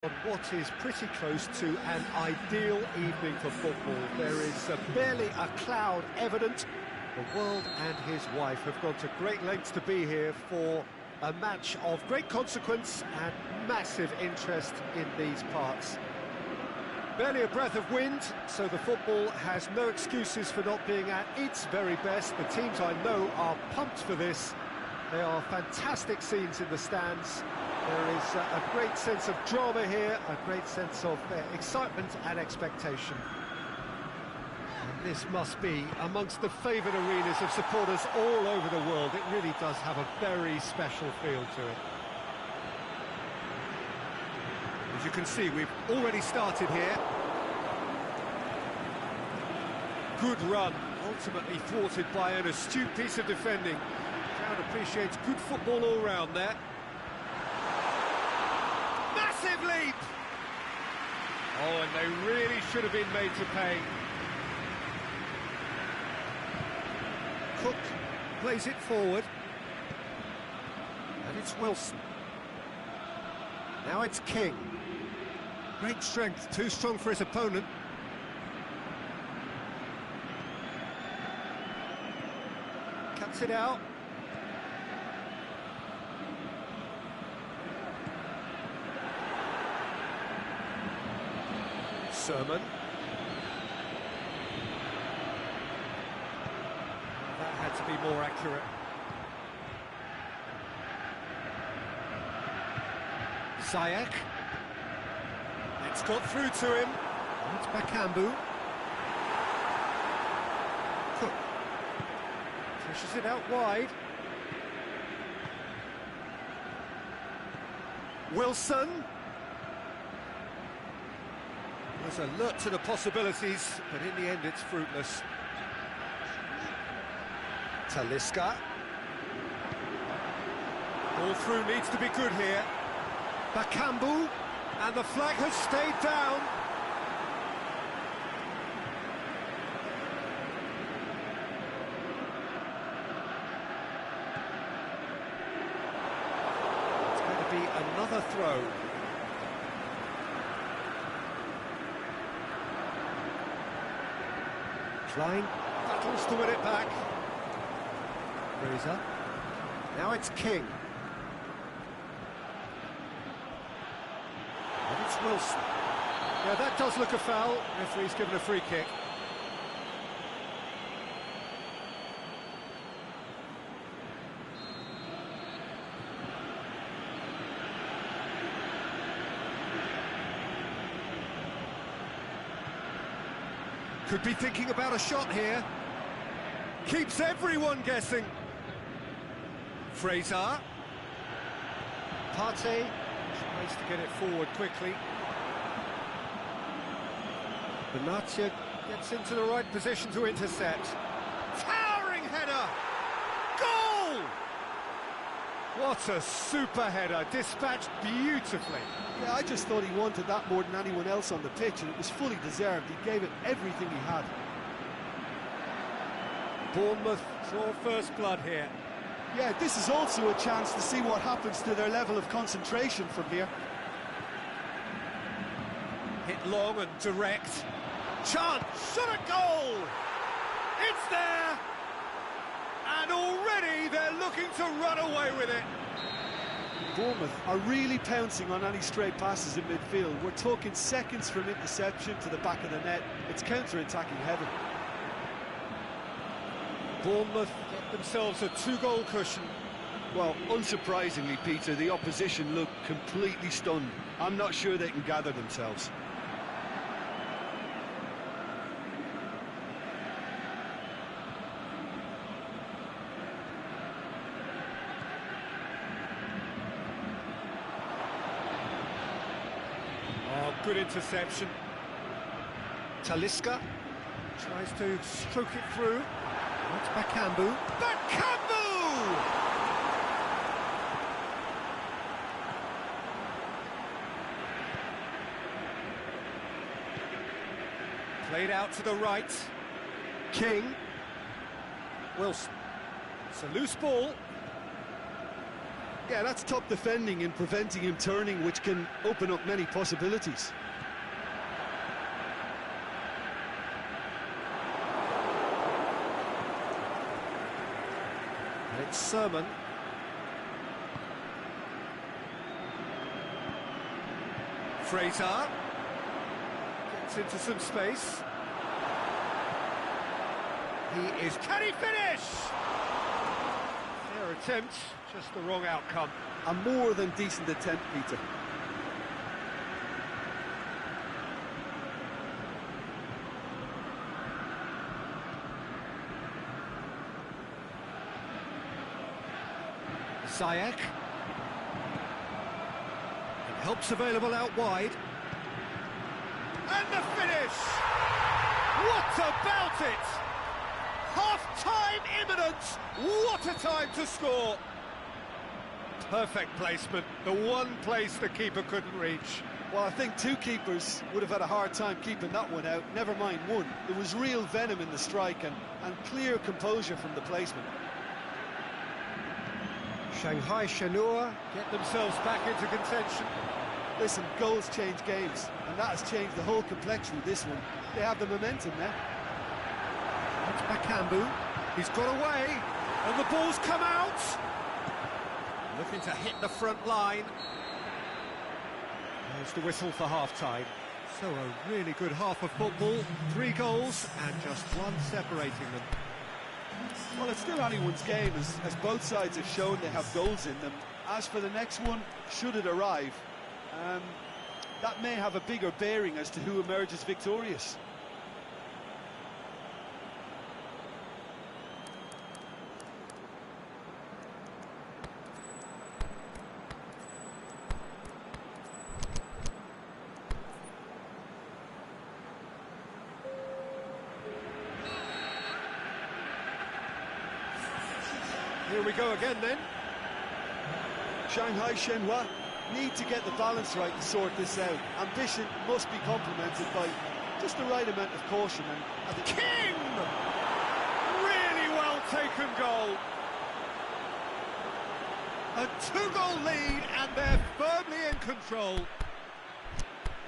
On what is pretty close to an ideal evening for football. There is barely a cloud evident. The world and his wife have gone to great lengths to be here for a match of great consequence and massive interest in these parts. Barely a breath of wind, so the football has no excuses for not being at its very best. The teams I know are pumped for this. There are fantastic scenes in the stands. There is a great sense of drama here, a great sense of excitement and expectation. And this must be amongst the favoured arenas of supporters all over the world. It really does have a very special feel to it. As you can see, we've already started here. Good run, ultimately thwarted by an astute piece of defending. The crowd appreciates good football all round there. Massive leap! Oh, and they really should have been made to pay. Cook plays it forward. And it's Wilson. Now it's King. Great strength, too strong for his opponent. Cuts it out. Sermon. That had to be more accurate. Ziyech. It's got through to him. It's Bakambu. Cook. Pushes it out wide. Wilson. There's alert to the possibilities, but in the end it's fruitless. Talisca. All through needs to be good here. Bakambu, and the flag has stayed down. It's going to be another throw. Klein battles to win it back. Fraser. Now it's King. And it's Wilson. Yeah, that does look a foul. Referee's given a free kick. Could be thinking about a shot here. Keeps everyone guessing. Fraser. Partey tries to get it forward quickly. Benatia gets into the right position to intercept. Towering header! Goal! What a super header, dispatched beautifully. Yeah, I just thought he wanted that more than anyone else on the pitch, and it was fully deserved. He gave it everything he had. Bournemouth draw first blood here. Yeah, this is also a chance to see what happens to their level of concentration from here. Hit long and direct. Chance, shot a goal! It's there! And already they're looking to run away with it. Bournemouth are really pouncing on any stray passes in midfield. We're talking seconds from interception to the back of the net. It's counter-attacking heaven. Bournemouth get themselves a two-goal cushion. Well, unsurprisingly, Peter, the opposition look completely stunned. I'm not sure they can gather themselves. Oh, good interception. Talisca tries to stroke it through. It's Bakambu. Bakambu! Played out to the right. King. Wilson. It's a loose ball. Yeah, that's top defending and preventing him turning, which can open up many possibilities. And it's Sermon. Fraser gets into some space. He is... Can he finish? Fair attempt, just the wrong outcome. A more than decent attempt, Peter. Ziyech. And help's available out wide. And the finish! What about it? Half-time imminent! What a time to score! Perfect placement, the one place the keeper couldn't reach. Well, I think two keepers would have had a hard time keeping that one out, never mind one. There was real venom in the strike and clear composure from the placement. Shanghai Shenhua get themselves back into contention. Listen, goals change games, and that has changed the whole complexion of this one. They have the momentum now. That's Bakambu. He's got away, and the ball's come out. Looking to hit the front line. There's the whistle for half-time. So a really good half of football. 3 goals, and just one separating them. Well, it's still anyone's game, as both sides have shown they have goals in them. As for the next one, should it arrive, that may have a bigger bearing as to who emerges victorious. Here we go again then. Shanghai Shenhua need to get the balance right to sort this out. Ambition must be complemented by just the right amount of caution. And King! Really well taken goal. A 2-goal lead, and they're firmly in control.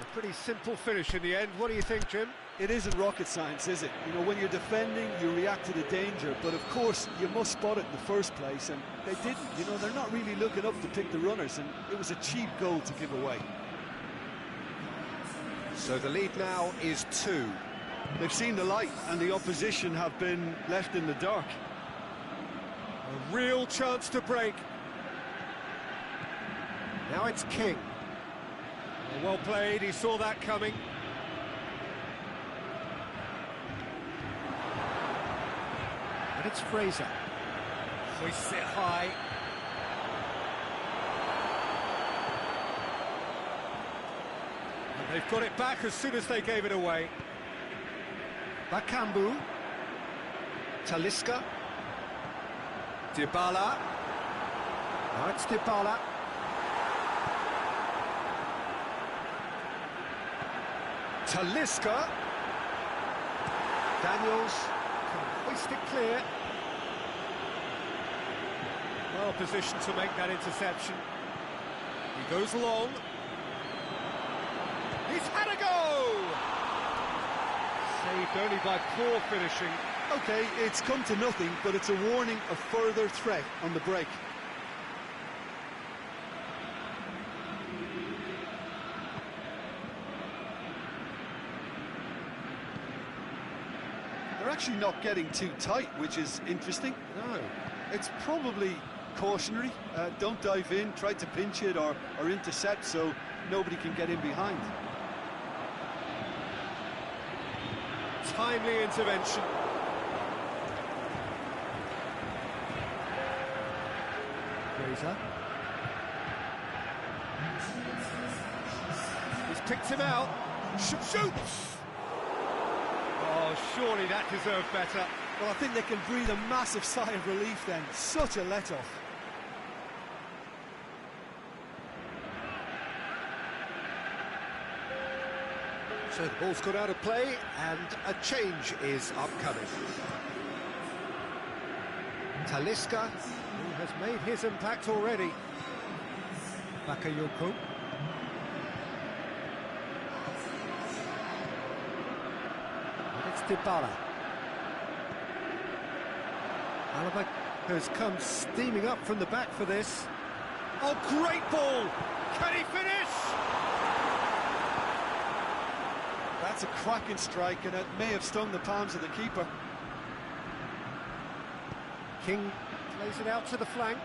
A pretty simple finish in the end. What do you think, Jim? It isn't rocket science, is it? You know, when you're defending, you react to the danger, but of course, you must spot it in the first place, and they didn't. You know, they're not really looking up to pick the runners, and it was a cheap goal to give away. So the lead now is 2. They've seen the light, and the opposition have been left in the dark. A real chance to break. Now it's King. Well played, he saw that coming. And it's Fraser. Hoists it high. And they've got it back as soon as they gave it away. Bakambu. Talisca. Dybala. Now it's Dybala. Talisca. Daniels can hoist it clear. Well positioned to make that interception. He goes long. He's had a go! Saved only by poor finishing. OK, it's come to nothing, but it's a warning of further threat on the break. They're actually not getting too tight, which is interesting. No. It's probably cautionary. Don't dive in, try to pinch it or intercept so nobody can get in behind. Timely intervention. Fraser. He's picked him out. Shoots! Oh, surely that deserved better. Well, I think they can breathe a massive sigh of relief then. Such a let-off. So the ball's got out of play, and a change is upcoming. Talisca, who has made his impact already. Bakayoko. And it's Dybala. Alaba has come steaming up from the back for this. Oh, great ball! Can he finish? That's a cracking strike, and it may have stung the palms of the keeper. King plays it out to the flank.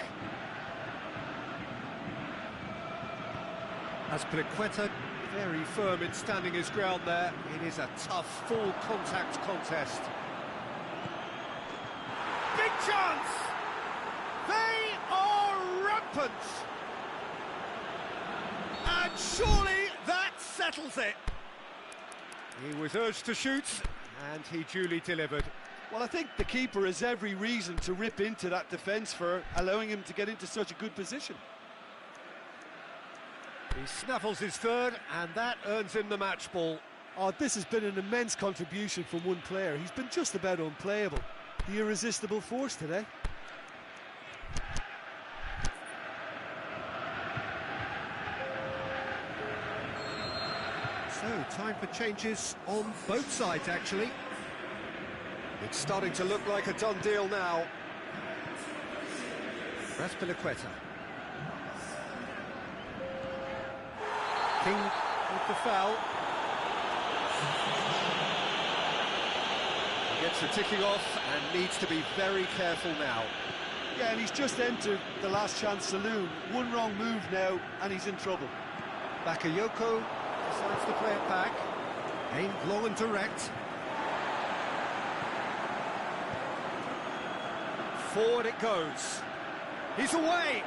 Azpilicueta very firm in standing his ground there. It is a tough, full contact contest. Big chance! They are rampant! And surely that settles it. He was urged to shoot, and he duly delivered. Well, I think the keeper has every reason to rip into that defence for allowing him to get into such a good position. He snaffles his third, and that earns him the match ball. Oh, this has been an immense contribution from one player. He's been just about unplayable. The irresistible force today. So, time for changes on both sides, actually. It's starting to look like a done deal now. Azpilicueta. King with the foul. He gets the ticking off and needs to be very careful now. Yeah, and he's just entered the last chance saloon. One wrong move now, and he's in trouble. Bakayoko decides to play it back. Aimed long and direct. Forward it goes. He's away!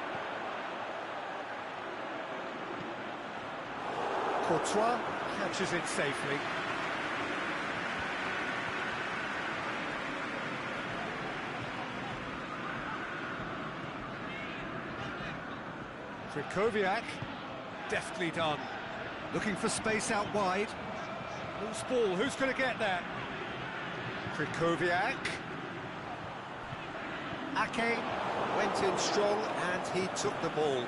Courtois catches it safely. Krychowiak, deftly done. Looking for space out wide. Loose ball, who's going to get that? Krychowiak. Ake went in strong and he took the ball.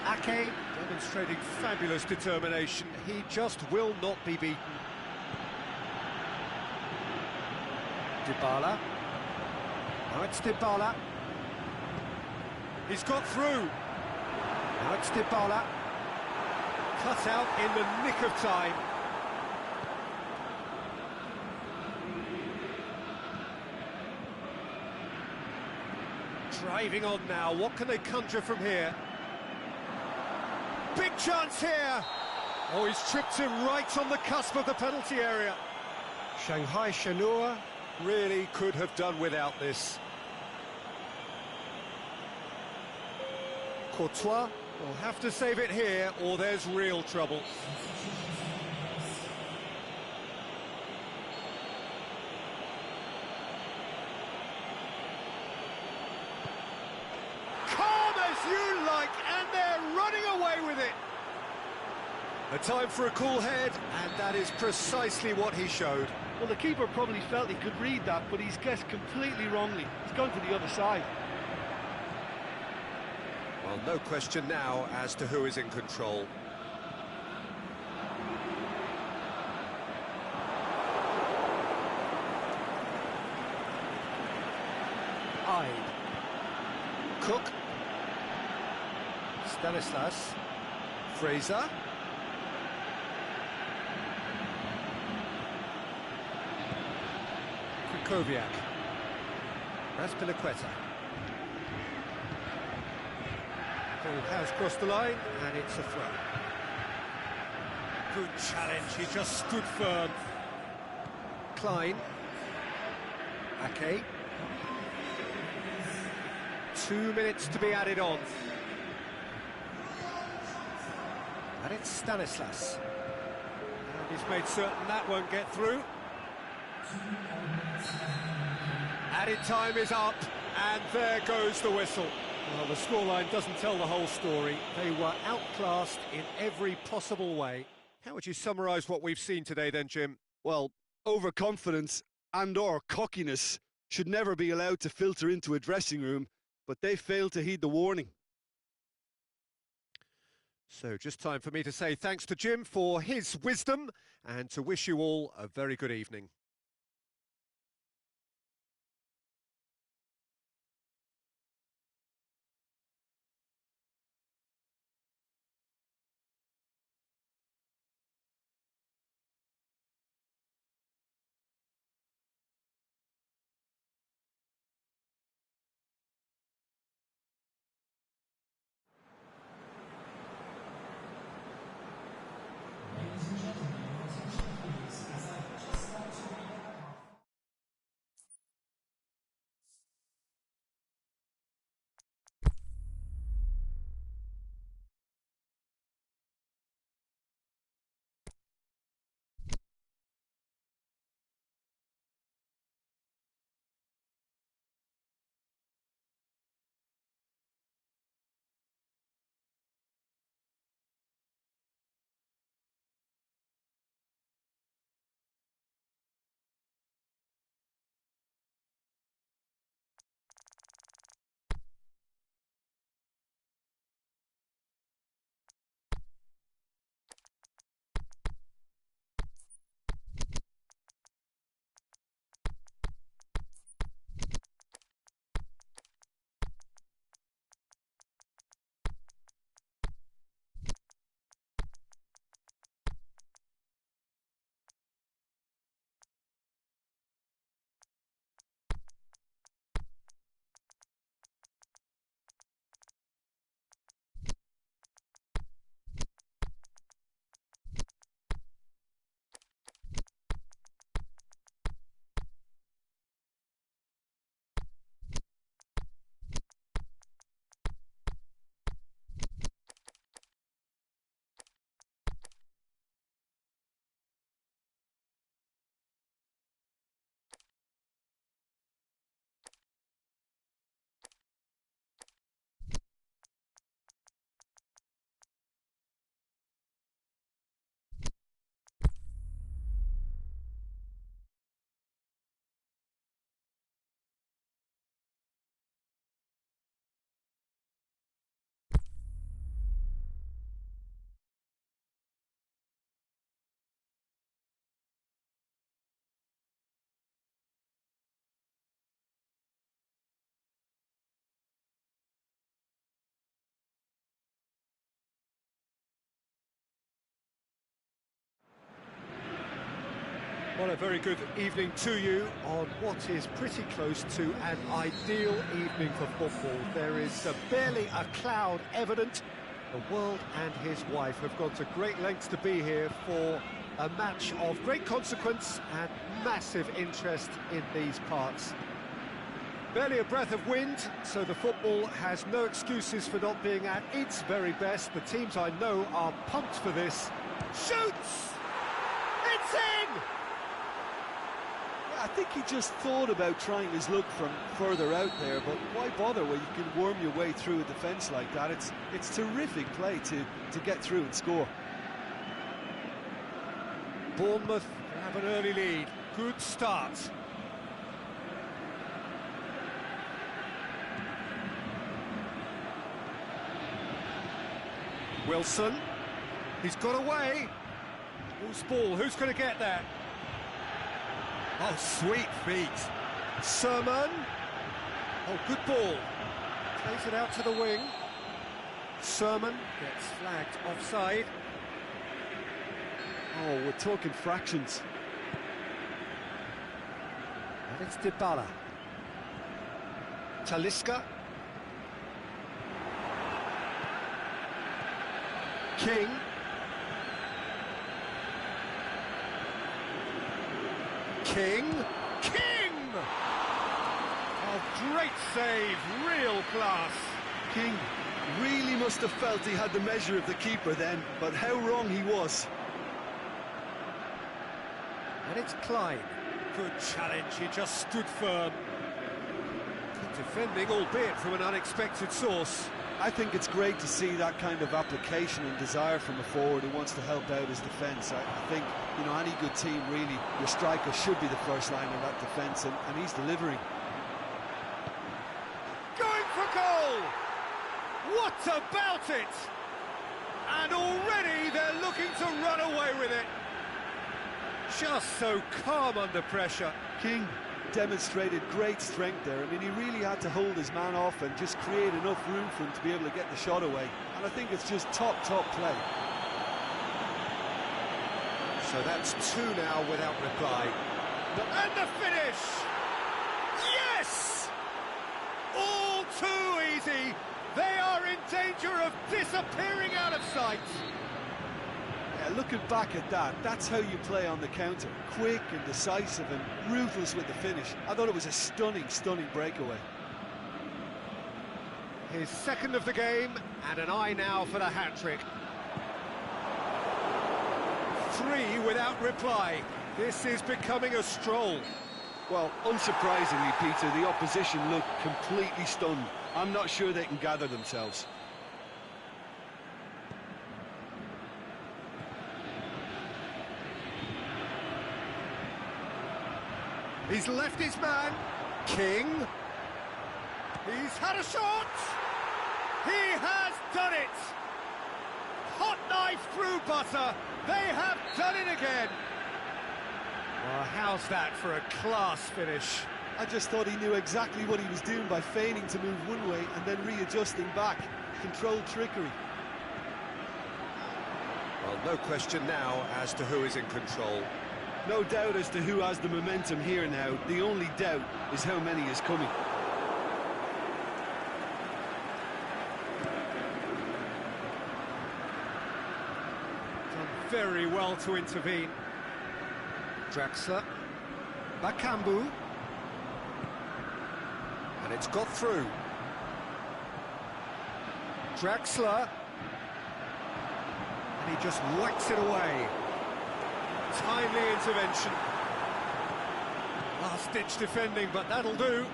Ake demonstrating fabulous determination. He just will not be beaten. Dybala. Now it's Dybala. He's got through. Now it's Dybala. Cut out in the nick of time. Driving on now, what can they conjure from here? Big chance here! Oh, he's tripped him right on the cusp of the penalty area. Shanghai Shenhua really could have done without this. Courtois will have to save it here, or there's real trouble. You like, and they're running away with it. A time for a cool head, and that is precisely what he showed. Well, the keeper probably felt he could read that, but he's guessed completely wrongly. He's gone to the other side. Well, no question now as to who is in control. Cook. Stanislas, Fraser, Krychowiak, Azpilicueta. Ball has crossed the line, and it's a throw. Good challenge, he just stood firm. Klein, Ake. 2 minutes to be added on. And it's Stanislas. And he's made certain that won't get through. Added time is up, and there goes the whistle. Well, the scoreline doesn't tell the whole story. They were outclassed in every possible way. How would you summarise what we've seen today then, Jim? Well, overconfidence and/or cockiness should never be allowed to filter into a dressing room, but they failed to heed the warning. So just time for me to say thanks to Jim for his wisdom and to wish you all a very good evening. Well, a very good evening to you on what is pretty close to an ideal evening for football. There is barely a cloud evident. The world and his wife have gone to great lengths to be here for a match of great consequence and massive interest in these parts. Barely a breath of wind, so the football has no excuses for not being at its very best. The teams I know are pumped for this. Shoots! It's in! I think he just thought about trying his luck from further out there, but why bother when you can worm your way through a defence like that? It's terrific play to get through and score. Bournemouth have an early lead. Good start. Wilson. He's got away. Loose ball. Who's going to get that? Oh, sweet feet. Sermon. Oh, good ball. Plays it out to the wing. Sermon gets flagged offside. Oh, we're talking fractions. And it's Dybala. Talisca. King. King! Oh, great save, real class. King really must have felt he had the measure of the keeper then, but how wrong he was. And it's Klein. Good challenge, he just stood firm. Good defending, albeit from an unexpected source. I think it's great to see that kind of application and desire from a forward who wants to help out his defence. I think, you know, any good team, really, your striker should be the first line of that defence, and he's delivering. Going for goal! What about it? And And already they're looking to run away with it. Just so calm under pressure. King demonstrated great strength there. I mean, he really had to hold his man off and just create enough room for him to be able to get the shot away. And I think it's just top play. So that's 2 now without reply. And the finish! Yes! All too easy. They are in danger of disappearing out of sight. Yeah, looking back at that, that's how you play on the counter. Quick and decisive and ruthless with the finish. I thought it was a stunning breakaway. His second of the game, and an eye now for the hat-trick. 3 without reply. This is becoming a stroll. Well, unsurprisingly, Peter, the opposition looked completely stunned. I'm not sure they can gather themselves. He's left his man. King. He's had a shot. He has done it. Hot knife through butter. They have done it again. Well, how's that for a class finish? I just thought he knew exactly what he was doing by feigning to move one way and then readjusting back. Controlled trickery. Well, no question now as to who is in control. No doubt as to who has the momentum here now. The only doubt is how many is coming. Done very well to intervene. Draxler. Bakambu. And it's got through. Draxler. And he just whacks it away. Timely intervention. Last-ditch defending, but that'll do.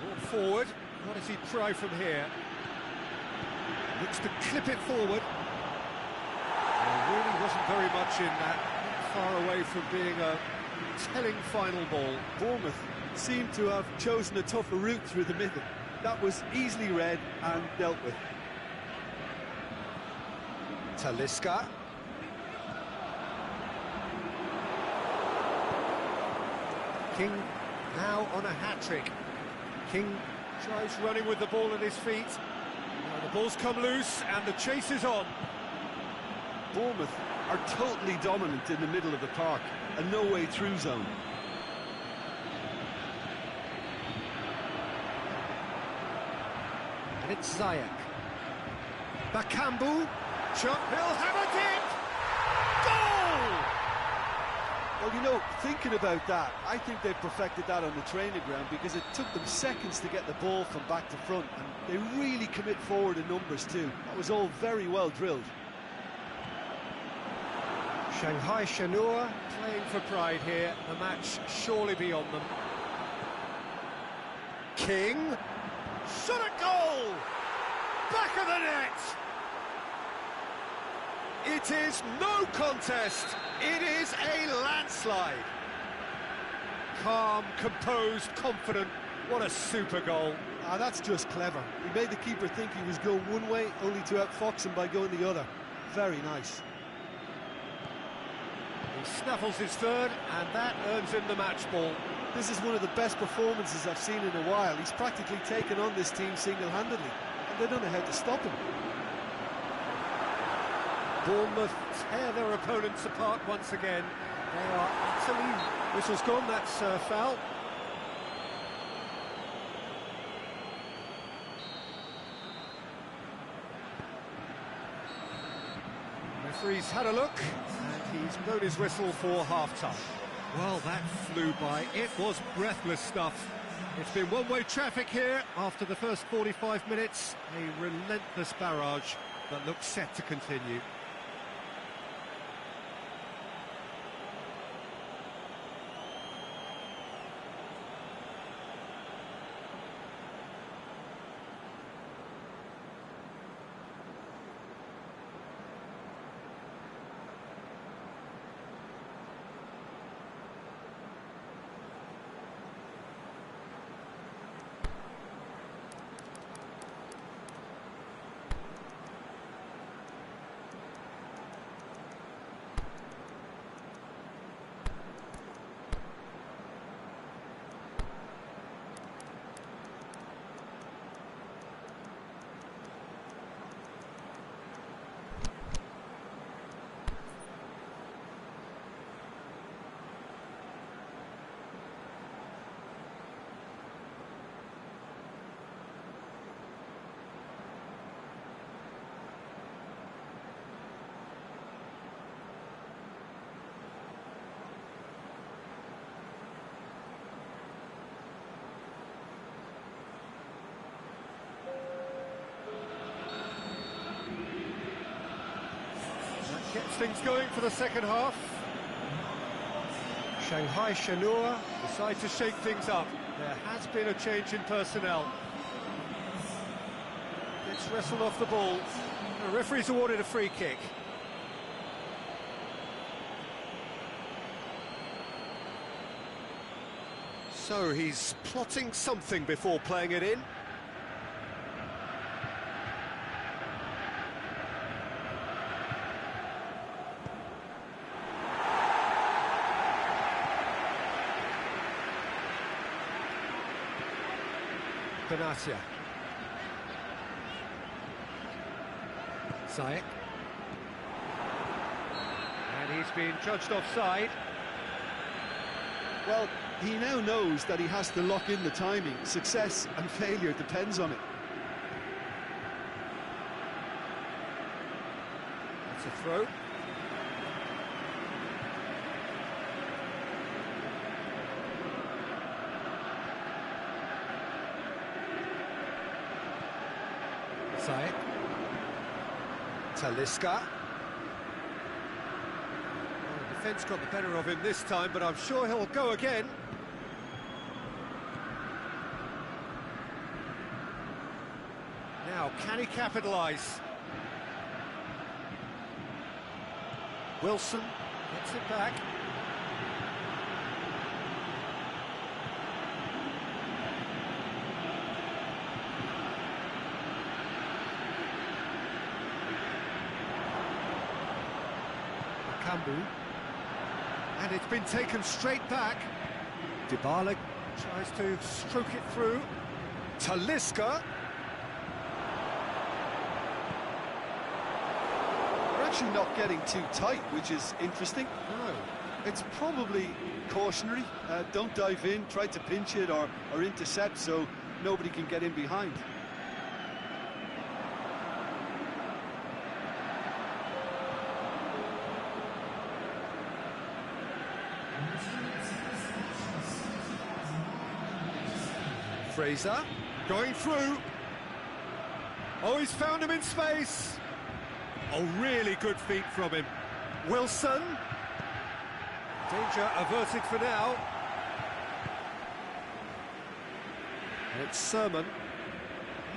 Brought forward. What does he try from here? Looks to clip it forward. There really wasn't very much in that. Not far away from being a telling final ball. Bournemouth seemed to have chosen a tougher route through the middle. That was easily read and dealt with. Talisca. King now on a hat-trick. King tries running with the ball at his feet. Now the ball's come loose and the chase is on. Bournemouth are totally dominant in the middle of the park, a no-way through zone. And it's Ziyech. Bakambu. Chuck, he'll have a dip! Goal! Well, you know, thinking about that, I think they've perfected that on the training ground because it took them seconds to get the ball from back to front, and they really commit forward in numbers too. That was all very well drilled. Shanghai Shenhua playing for pride here. The match surely beyond them. King. Shot at goal! Back of the net! It is no contest. It is a landslide. Calm, composed, confident. What a super goal. Ah, that's just clever. He made the keeper think he was going one way, only to outfox him by going the other. Very nice. He snaffles his third, and that earns him the match ball. This is one of the best performances I've seen in a while. He's practically taken on this team single-handedly, and they don't know how to stop him. Bournemouth tear their opponents apart once again. They are utterly... Whistle's gone, that's foul. Referee's had a look, and he's blown his whistle for half-time. Well, that flew by. It was breathless stuff. It's been one-way traffic here after the first 45 minutes. A relentless barrage that looks set to continue. Gets things going for the second half. Shanghai Shenhua decide to shake things up. There has been a change in personnel. Gets wrestled off the ball. The referee's awarded a free kick. So he's plotting something before playing it in. Benatia. Zayek. And he's been judged offside. Well, he now knows that he has to lock in the timing. Success and failure depends on it. That's a throw. Zayek. Talisca. Well, the defence got the better of him this time, but I'm sure he'll go again. Now, can he capitalise? Wilson gets it back. Kambu. And it's been taken straight back. Dybala tries to stroke it through. Talisca. They're actually not getting too tight, which is interesting. No. It's probably cautionary. Don't dive in, try to pinch it or intercept so nobody can get in behind. Fraser going through. Oh, he's found him in space. Oh, really good feet from him. Wilson. Danger averted for now. It's Sermon.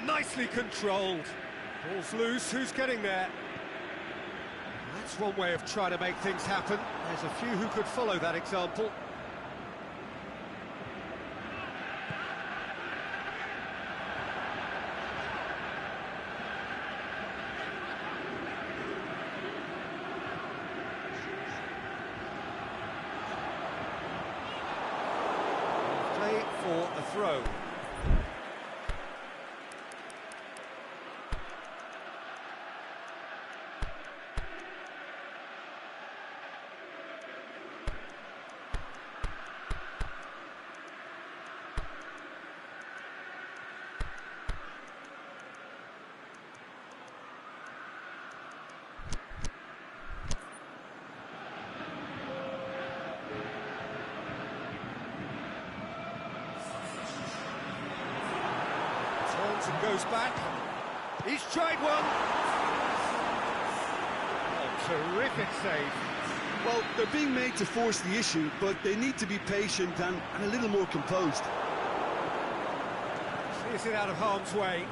Nicely controlled. Ball's loose. Who's getting there? That's one way of trying to make things happen. There's a few who could follow that example. For a throw. And goes back. He's tried one. Oh, terrific save. Well, they're being made to force the issue, but they need to be patient and a little more composed. Clears it out of harm's way.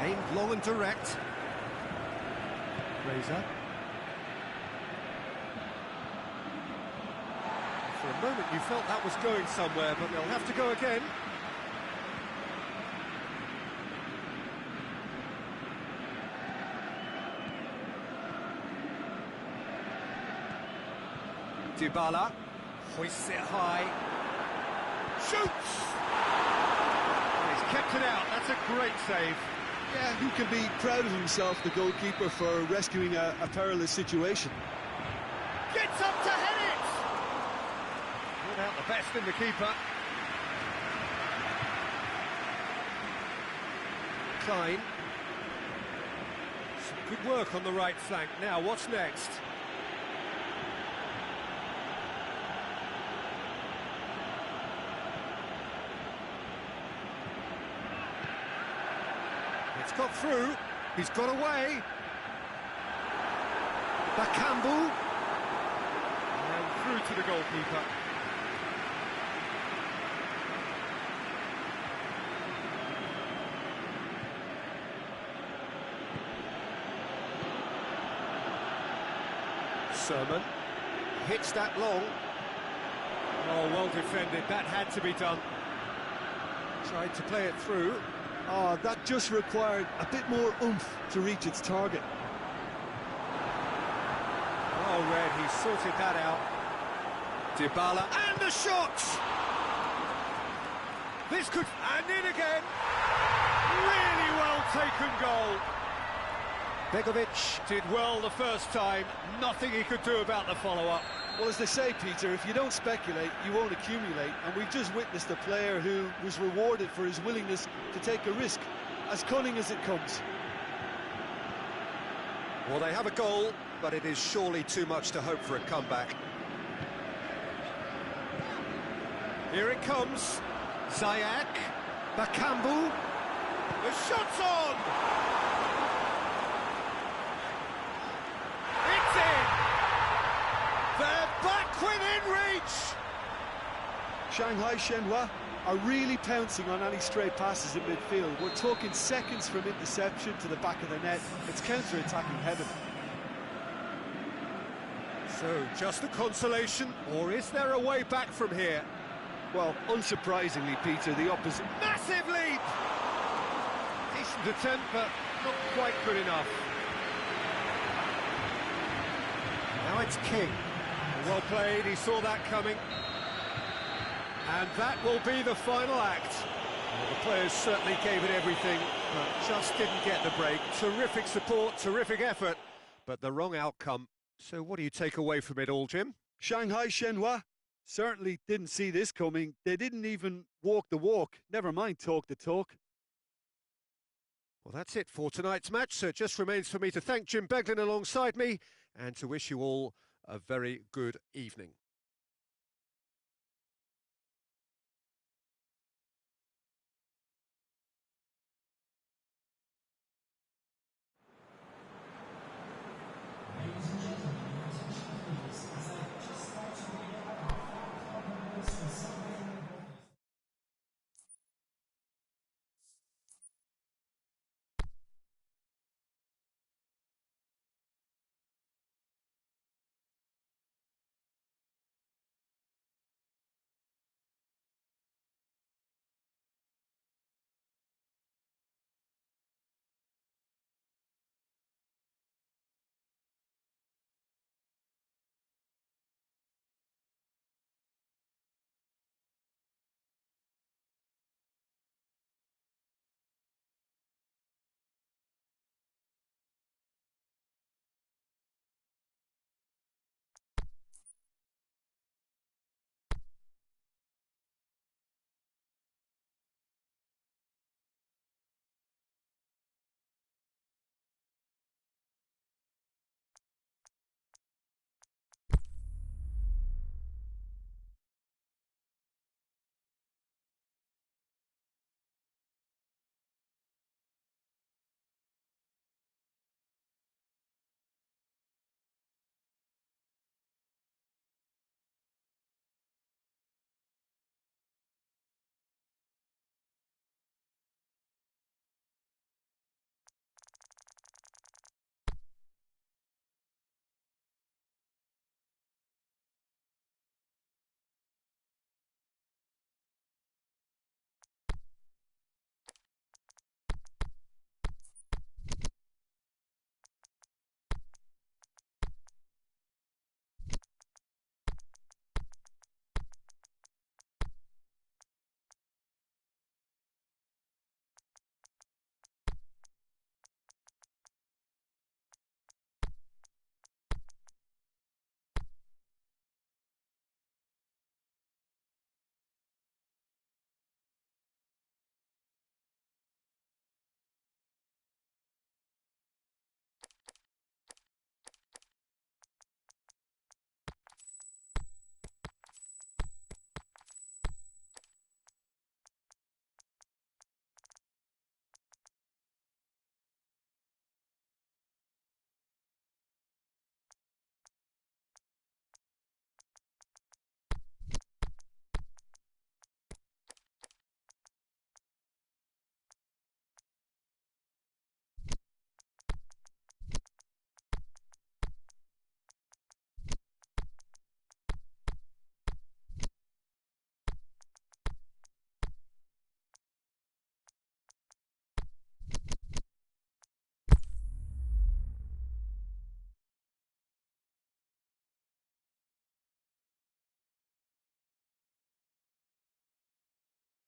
Aimed long and direct. Fraser. For a moment you felt that was going somewhere, but they'll have to go again. Dybala hoists it high. Shoots! He's kept it out. That's a great save. Yeah, who can be proud of himself, the goalkeeper, for rescuing a perilous situation. Gets up to head it! Out the best in the keeper. Klein. Some good work on the right flank. Now, what's next? It's got through. He's got away. Bakambu. And through to the goalkeeper. Sermon hits that long. Oh, well defended. That had to be done. Tried to play it through. Oh, that just required a bit more oomph to reach its target. Oh, Red, he sorted that out. Dybala, and the shot! This could... and in again! Really well taken goal. Begovic did well the first time. Nothing he could do about the follow-up. Well, as they say, Peter, if you don't speculate, you won't accumulate. And we've just witnessed a player who was rewarded for his willingness to take a risk, as cunning as it comes. Well, they have a goal, but it is surely too much to hope for a comeback. Here it comes. Ziyech. Bakambu. The shot's on! It's in! They're back within reach! Shanghai Shenhua are really pouncing on any stray passes in midfield. We're talking seconds from interception to the back of the net. It's counter-attacking heaven. So, just a consolation, or is there a way back from here? Well, unsurprisingly, Peter, the opposite. Massive leap! Decent attempt, but not quite good enough. Now it's King. Well played, he saw that coming. And that will be the final act. Well, the players certainly gave it everything, but just didn't get the break. Terrific support, terrific effort, but the wrong outcome. So what do you take away from it all, Jim? Shanghai Shenhua certainly didn't see this coming. They didn't even walk the walk, never mind talk the talk. Well, that's it for tonight's match, so it just remains for me to thank Jim Beglin alongside me and to wish you all a very good evening.